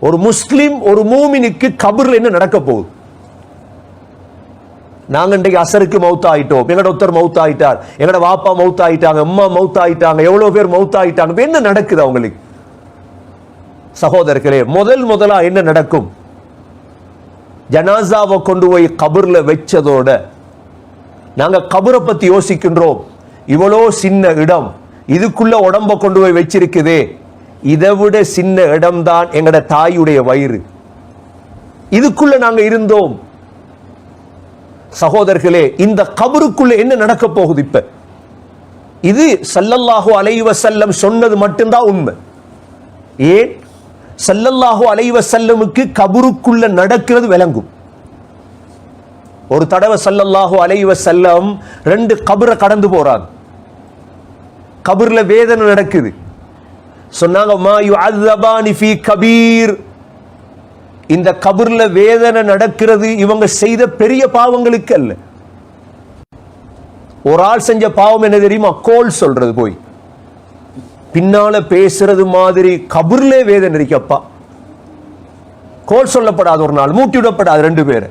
ஒரு முஸ்லிம் ஒரு மூமினுக்கு கபர்ல என்ன நடக்க போகுது? நாங்க இன்றைக்கு அசருக்கு மௌத் ஆயிட்டோம், எங்கட ஒருத்தர் மௌத் ஆயிட்டார், எங்கட வாப்பா மௌத் ஆயிட்டாங்க, அம்மா மௌத் ஆயிட்டாங்க, எவ்வளவு பேர் மௌத் ஆயிட்டாங்க. என்ன நடக்குது அவங்களுக்கு? சகோதரர்களே, முதலா என்ன நடக்கும்? ஜனாசாவை கொண்டு போய் கபர்ல வச்சதோட நாங்க கபரை பத்தி யோசிக்கின்றோம். இவ்வளோ சின்ன இடம், இதுக்குள்ள உடம்ப கொண்டு போய் வச்சிருக்குதே, இதை விட சின்ன இடம்தான் எங்கட தாயுடைய வயிறு, இதுக்குள்ள நாங்க இருந்தோம். சகோதரர்களே, இந்த கபருக்குள்ள என்ன நடக்க போகுது? இப்ப இது ஸல்லல்லாஹு அலைஹி வஸல்லம் சொன்னது மட்டும்தான் உண்மை. ஏன்? ஸல்லல்லாஹு அலைஹி வஸல்லமுக்கு கபருக்குள்ள நடக்கிறது விளங்கும். ஒரு தடவை ஸல்லல்லாஹு அலைஹி வஸல்லம் 2 கபரை கடந்து போறாங்க. கபர்ல வேதனை நடக்குது. சொன்னாங்க, மா யுஅzzபானி ஃபீ கபீர். இந்த கபர்ல வேதனை நடக்கிறது இவங்க செய்த பெரிய பாவங்களுக்கு அல்ல. ஒரு ஆள் செஞ்ச பாவம் என்ன தெரியுமா? கோல் சொல்றது, போய் பின்னால பேசுறது மாதிரி கபர்ல வேதனை இருக்கப்பா. கோல் சொல்லப்படாது, ஒரு நாள் மூட்டி விடப்படாது 2 பேர்.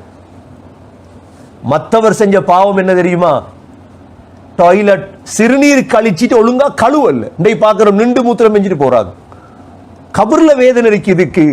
மற்றவர் செஞ்ச பாவம் என்ன தெரியுமா? டாய்லெட் சிறுநீர் கழிச்சிட்டு ஒழுங்கா கழுவல்ல. இன்னைக்கு பார்க்கிறோம், நின்று மூத்திரம் செஞ்சுட்டு போறாங்க. கபர்ல வேதனை இருக்கு இதுக்கு.